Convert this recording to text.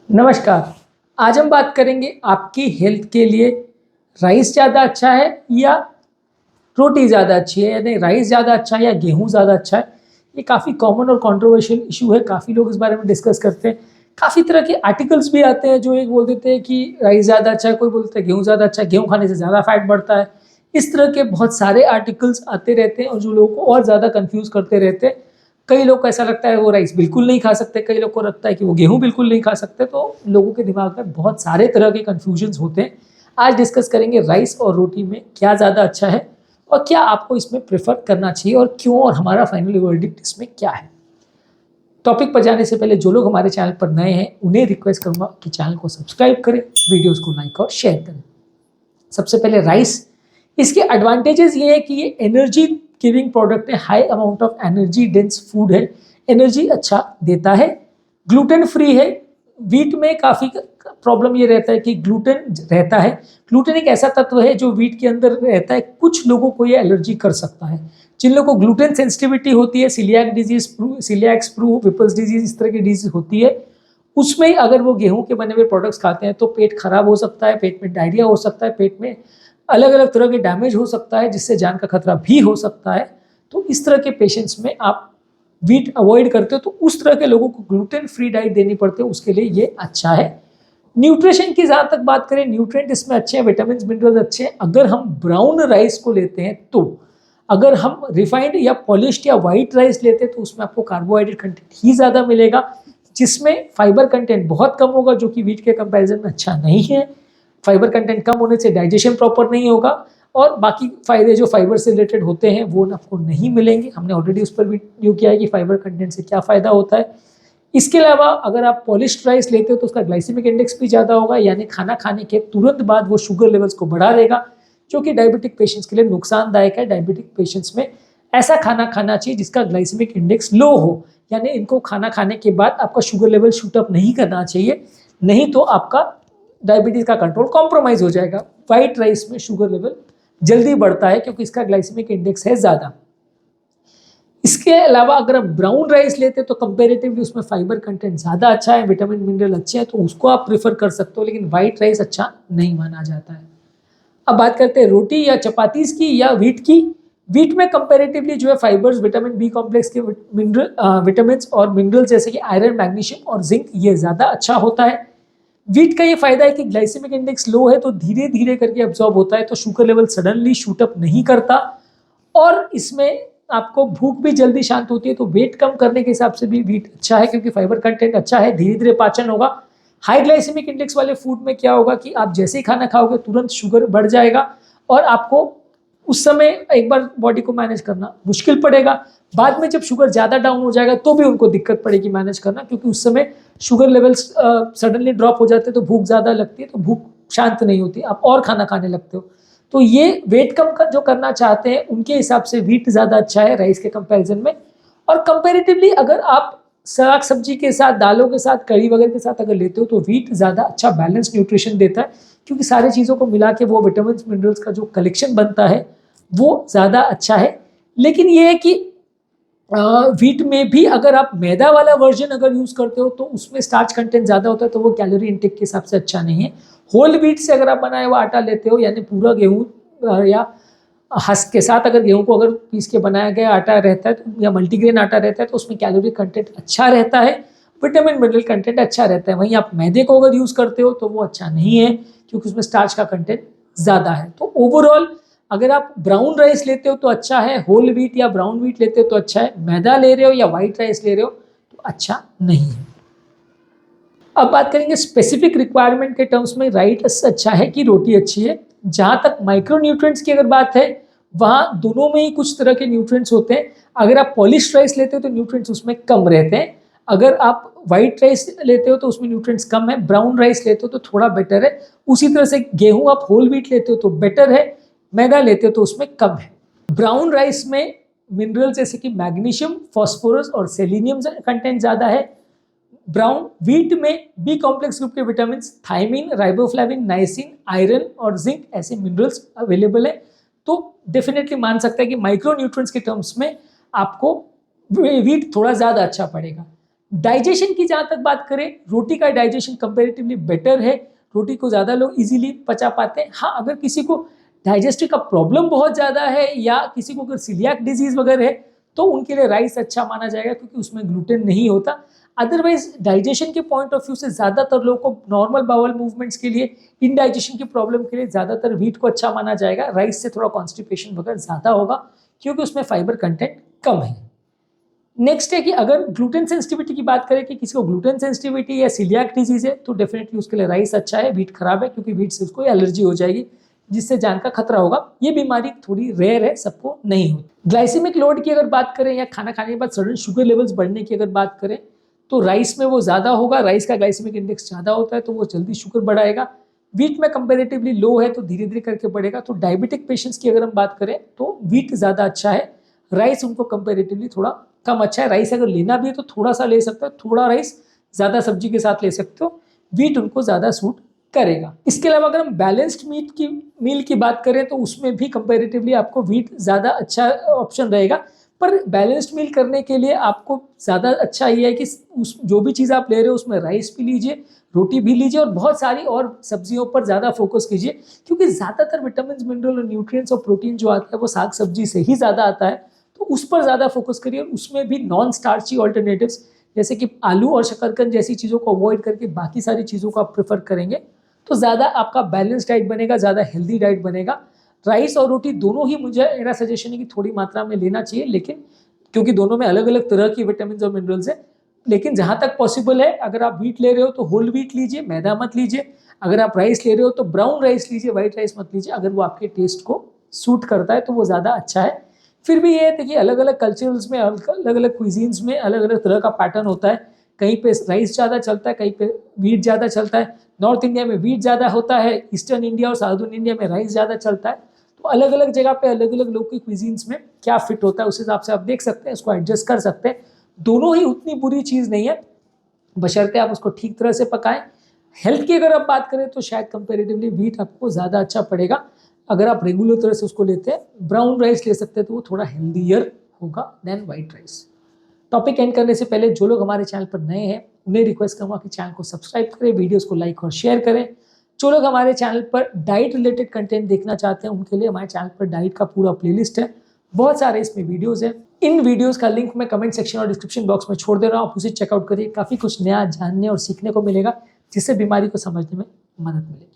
नमस्कार। आज हम बात करेंगे आपकी हेल्थ के लिए राइस ज़्यादा अच्छा है या रोटी ज़्यादा अच्छी है, यानी राइस ज़्यादा अच्छा है या गेहूँ ज़्यादा अच्छा है। ये काफ़ी कॉमन और कंट्रोवर्शियल इशू है, काफ़ी लोग इस बारे में डिस्कस करते हैं। काफ़ी तरह के आर्टिकल्स भी आते हैं जो एक बोल देते हैं कि राइस ज़्यादा अच्छा है, कोई बोलता है गेहूँ ज़्यादा अच्छा है, गेहूँ खाने से ज़्यादा फैट बढ़ता है। इस तरह के बहुत सारे आर्टिकल्स आते रहते हैं और जो लोगों को और ज़्यादा कन्फ्यूज़ करते रहते हैं। कई लोग को ऐसा लगता है वो राइस बिल्कुल नहीं खा सकते, कई लोग को लगता है कि वो गेहूँ बिल्कुल नहीं खा सकते, तो लोगों के दिमाग में बहुत सारे तरह के कन्फ्यूजन्स होते हैं। आज डिस्कस करेंगे राइस और रोटी में क्या ज़्यादा अच्छा है और क्या आपको इसमें प्रेफर करना चाहिए और क्यों, और हमारा फाइनल वर्डिक्ट इसमें क्या है। टॉपिक पर जाने से पहले जो लोग हमारे चैनल पर नए हैं उन्हें रिक्वेस्ट करूंगा कि चैनल को सब्सक्राइब करें, वीडियोस को लाइक और शेयर करें। सबसे पहले राइस, इसके एडवांटेजेस ये है कि ये एनर्जी गिविंग प्रोडक्ट है, high amount of energy dense food है, एनर्जी अच्छा देता है, ग्लूटेन फ्री है। वीट में काफ़ी प्रॉब्लम ये रहता है कि ग्लूटेन रहता है। ग्लूटेन एक ऐसा तत्व है जो वीट के अंदर रहता है, कुछ लोगों को ये एलर्जी कर सकता है। जिन लोगों को ग्लूटेन सेंसिटिविटी होती है, coeliac disease, coeliac sprue, Whipple's disease, इस तरह की डिजीज होती है, उसमें अगर वो गेहूं के बने हुए प्रोडक्ट्स खाते हैं तो पेट खराब हो सकता है, पेट में डायरिया हो सकता है, पेट में अलग अलग तरह के डैमेज हो सकता है, जिससे जान का खतरा भी हो सकता है। तो इस तरह के पेशेंट्स में आप वीट अवॉइड करते हो तो उस तरह के लोगों को ग्लूटेन फ्री डाइट देनी पड़ती है, उसके लिए ये अच्छा है। न्यूट्रिशन की जहाँ तक बात करें, न्यूट्रिएंट इसमें अच्छे हैं, विटामिन मिनरल्स अच्छे हैं। अगर हम ब्राउन राइस को लेते हैं तो, अगर हम रिफाइंड या पॉलिश्ड या वाइट राइस लेते हैं तो उसमें आपको कार्बोहाइड्रेट कंटेंट ही ज़्यादा मिलेगा, जिसमें फाइबर कंटेंट बहुत कम होगा, जो कि वीट के कंपैरिजन में अच्छा नहीं है। फाइबर कंटेंट कम होने से डाइजेशन प्रॉपर नहीं होगा और बाकी फायदे जो फाइबर से रिलेटेड होते हैं वो आपको नहीं मिलेंगे। हमने ऑलरेडी उस पर वीडियो किया है कि फाइबर कंटेंट से क्या फ़ायदा होता है। इसके अलावा अगर आप पॉलिश्ड राइस लेते हो तो उसका ग्लाइसेमिक इंडेक्स भी ज़्यादा होगा, यानी खाना खाने के तुरंत बाद वो शुगर लेवल्स को बढ़ा देगा, जो कि डायबिटिक पेशेंट्स के लिए नुकसानदायक है। डायबिटिक पेशेंट्स में ऐसा खाना खाना चाहिए जिसका ग्लाइसेमिक इंडेक्स लो हो, यानी इनको खाना खाने के बाद आपका शुगर लेवल शूट अप नहीं करना चाहिए, नहीं तो आपका डायबिटीज का कंट्रोल कॉम्प्रोमाइज हो जाएगा। व्हाइट राइस में शुगर लेवल जल्दी बढ़ता है क्योंकि इसका ग्लाइसेमिक इंडेक्स है ज़्यादा। इसके अलावा अगर आप ब्राउन राइस लेते हैं तो कंपेरेटिवली उसमें फाइबर कंटेंट ज़्यादा अच्छा है, विटामिन मिनरल अच्छे हैं, तो उसको आप प्रेफर कर सकते हो, लेकिन व्हाइट राइस अच्छा नहीं माना जाता है। अब बात करते हैं रोटी या चपातीस की या व्हीट की। व्हीट में कंपेरेटिवली जो है फाइबर्स, विटामिन बी कॉम्प्लेक्स के मिनरल विटामिन और मिनरल जैसे कि आयरन, मैग्नीशियम और जिंक, ये ज़्यादा अच्छा होता है। व्हीट का ये फायदा है कि ग्लाइसेमिक इंडेक्स लो है तो धीरे धीरे करके अब्जॉर्ब होता है, तो sugar level suddenly shoot up नहीं करता और इसमें आपको भूख भी जल्दी शांत होती है। तो वेट कम करने के हिसाब से भी व्हीट अच्छा है क्योंकि फाइबर कंटेंट अच्छा है, धीरे धीरे पाचन होगा। हाई ग्लाइसेमिक इंडेक्स वाले फूड में क्या होगा कि आप जैसे ही खाना खाओगे तुरंत शुगर बढ़ जाएगा और आपको उस समय एक बार बॉडी को मैनेज करना मुश्किल पड़ेगा। बाद में जब शुगर ज़्यादा डाउन हो जाएगा तो भी उनको दिक्कत पड़ेगी मैनेज करना, क्योंकि उस समय शुगर लेवल्स सडनली ड्रॉप हो जाते हैं तो भूख ज़्यादा लगती है, तो भूख शांत नहीं होती, आप और खाना खाने लगते हो। तो ये वेट कम कर जो करना चाहते हैं उनके हिसाब से व्हीट ज़्यादा अच्छा है राइस के कंपैरिजन में। और कंपैरेटिवली अगर आप साग सब्जी के साथ, दालों के साथ, कड़ी वगैरह के साथ अगर लेते हो तो व्हीट ज़्यादा अच्छा बैलेंस न्यूट्रिशन देता है, क्योंकि सारी चीज़ों को मिला के वो विटामिन मिनरल्स का जो कलेक्शन बनता है वो ज़्यादा अच्छा है। लेकिन ये है कि व्हीट में भी अगर आप मैदा वाला वर्जन अगर यूज़ करते हो तो उसमें स्टार्च कंटेंट ज़्यादा होता है, तो वो कैलोरी इंटेक के हिसाब से अच्छा नहीं है। होल व्हीट से अगर आप बनाया हुआ आटा लेते हो, यानी पूरा गेहूँ या हस्क के साथ अगर गेहूं को अगर पीस के बनाया गया आटा रहता है तो, या मल्टीग्रेन आटा रहता है, तो उसमें कैलोरी कंटेंट अच्छा रहता है, विटामिन मिनरल कंटेंट अच्छा रहता है। वहीं आप मैदे को अगर यूज़ करते हो तो वो अच्छा नहीं है क्योंकि उसमें स्टार्च का कंटेंट ज़्यादा है। तो ओवरऑल अगर आप ब्राउन राइस लेते हो तो अच्छा है, होल व्हीट या ब्राउन व्हीट लेते हो तो अच्छा है, मैदा ले रहे हो या व्हाइट राइस ले रहे हो तो अच्छा नहीं है। अब बात करेंगे स्पेसिफिक रिक्वायरमेंट के टर्म्स में राइस अच्छा है कि रोटी अच्छी है। जहाँ तक माइक्रो न्यूट्रिएंट्स की अगर बात है, वहाँ दोनों में ही कुछ तरह के न्यूट्रिएंट्स होते हैं। अगर आप पॉलिश्ड राइस लेते हो तो न्यूट्रिएंट्स उसमें कम रहते हैं, अगर आप व्हाइट राइस लेते हो तो उसमें न्यूट्रिएंट्स कम है, ब्राउन राइस लेते हो तो थोड़ा बेटर है। उसी तरह से गेहूँ आप होल व्हीट लेते हो तो बेटर है, मैदा लेते हो तो उसमें कम है। ब्राउन राइस में मिनरल जैसे कि मैग्नीशियम, फॉस्फोरस और सेलिनियम कंटेंट ज़्यादा है। ब्राउन व्हीट में बी कॉम्प्लेक्स ग्रुप के vitamin thiamine, riboflavin, niacin, iron और जिंक ऐसे मिनरल्स अवेलेबल है। तो डेफिनेटली मान सकता है कि माइक्रो न्यूट्रिएंट्स के टर्म्स में आपको व्हीट थोड़ा ज़्यादा अच्छा पड़ेगा। डाइजेशन की जहाँ तक बात करें, रोटी का डाइजेशन कंपेरेटिवली बेटर है, रोटी को ज़्यादा लोग इजीली पचा पाते हैं। हाँ, अगर किसी को डाइजेस्टिव का प्रॉब्लम बहुत ज़्यादा है या किसी को अगर सीलियाक डिजीज वगैरह है तो उनके लिए राइस अच्छा माना जाएगा क्योंकि उसमें ग्लूटेन नहीं होता। अदरवाइज डाइजेशन के पॉइंट ऑफ व्यू से ज़्यादातर लोगों को नॉर्मल बाउल मूवमेंट्स के लिए, इनडाइजेशन की प्रॉब्लम के लिए ज़्यादातर व्हीट को अच्छा माना जाएगा। राइस से थोड़ा कॉन्स्टिपेशन वगैरह ज़्यादा होगा क्योंकि उसमें फाइबर कंटेंट कम है। नेक्स्ट है कि अगर ग्लूटेन सेंसिटिविटी की बात करें कि किसी को ग्लूटेन सेंसिटिविटी या सीलियाक डिजीज है तो डेफिनेटली उसके लिए राइस अच्छा है, व्हीट खराब है क्योंकि व्हीट से उसको एलर्जी हो जाएगी जिससे जान का खतरा होगा। ये बीमारी थोड़ी रेयर है, सबको नहीं होती। ग्लाइसेमिक लोड की अगर बात करें या खाना खाने के बाद सडन शुगर लेवल्स बढ़ने की अगर बात करें तो राइस में वो ज़्यादा होगा। राइस का ग्लाइसेमिक इंडेक्स ज़्यादा होता है तो वो जल्दी शुगर बढ़ाएगा। व्हीट में कंपेरेटिवली लो है तो धीरे धीरे करके बढ़ेगा। तो डायबिटिक पेशेंट्स की अगर हम बात करें तो व्हीट ज़्यादा अच्छा है, राइस उनको कंपेरेटिवली थोड़ा कम अच्छा है। राइस अगर लेना भी है तो थोड़ा सा ले सकते हो, थोड़ा राइस ज़्यादा सब्जी के साथ ले सकते हो, व्हीट उनको ज़्यादा सूट करेगा। इसके अलावा अगर हम बैलेंस्ड मील की बात करें तो उसमें भी कंपेरेटिवली आपको व्हीट ज़्यादा अच्छा ऑप्शन रहेगा। पर बैलेंस्ड मील करने के लिए आपको ज़्यादा अच्छा ये है कि उस जो भी चीज़ आप ले रहे हो उसमें राइस भी लीजिए, रोटी भी लीजिए और बहुत सारी और सब्जियों पर ज़्यादा फोकस कीजिए क्योंकि ज़्यादातर विटामिन, मिनरल और न्यूट्रिएंट्स और प्रोटीन जो आता है वो साग सब्जी से ही ज़्यादा आता है। तो उस पर ज़्यादा फोकस करिए और उसमें भी नॉन स्टार्ची ऑल्टरनेटिव्स जैसे कि आलू और शकरकंद जैसी चीज़ों को अवॉइड करके बाकी सारी चीज़ों को आप प्रेफर करेंगे तो ज़्यादा आपका बैलेंस डाइट बनेगा, ज़्यादा हेल्दी डाइट बनेगा। राइस और रोटी दोनों ही मेरा सजेशन है कि थोड़ी मात्रा में लेना चाहिए, लेकिन क्योंकि दोनों में अलग अलग तरह की विटामिन और मिनरल्स है। लेकिन जहाँ तक पॉसिबल है अगर आप व्हीट ले रहे हो तो होल व्हीट लीजिए, मैदा मत लीजिए। अगर आप राइस ले रहे हो तो ब्राउन राइस लीजिए, व्हाइट राइस मत लीजिए। अगर वो आपके टेस्ट को सूट करता है तो वो ज़्यादा अच्छा है। फिर भी ये है कि अलग अलग कल्चर्स में, अलग अलग क्विजीन्स में अलग अलग तरह का पैटर्न होता है। कहीं पे राइस ज़्यादा चलता है, कहीं पे व्हीट ज़्यादा चलता है। नॉर्थ इंडिया में व्हीट ज़्यादा होता है, ईस्टर्न इंडिया और साउथर्न इंडिया में राइस ज़्यादा चलता है। तो अलग अलग जगह पे अलग अलग लोग की क्विजीन्स में क्या फिट होता है उस हिसाब से आप देख सकते हैं, इसको एडजस्ट कर सकते हैं। दोनों ही उतनी बुरी चीज़ नहीं है बशर्ते आप उसको ठीक तरह से पकाएं। हेल्थ की अगर आप बात करें तो शायद कंपेरेटिवली व्हीट आपको ज़्यादा अच्छा पड़ेगा। अगर आप रेगुलर तरह से उसको लेते हैं, ब्राउन राइस ले सकते हैं तो वो थोड़ा हेल्दियर होगा than white rice. Topic end करने से पहले जो लोग हमारे चैनल पर नए हैं उन्हें रिक्वेस्ट करूँगा कि चैनल को सब्सक्राइब करें, वीडियोस को लाइक और शेयर करें। जो लोग हमारे चैनल पर डाइट रिलेटेड कंटेंट देखना चाहते हैं उनके लिए हमारे चैनल पर डाइट का पूरा प्लेलिस्ट है, बहुत सारे इसमें वीडियोस हैं। इन वीडियोस का लिंक मैं कमेंट सेक्शन और डिस्क्रिप्शन बॉक्स में छोड़ दे रहा हूँ, आप उसे चेकआउट करिए। काफ़ी कुछ नया जानने और सीखने को मिलेगा जिससे बीमारी को समझने में मदद मिलेगी।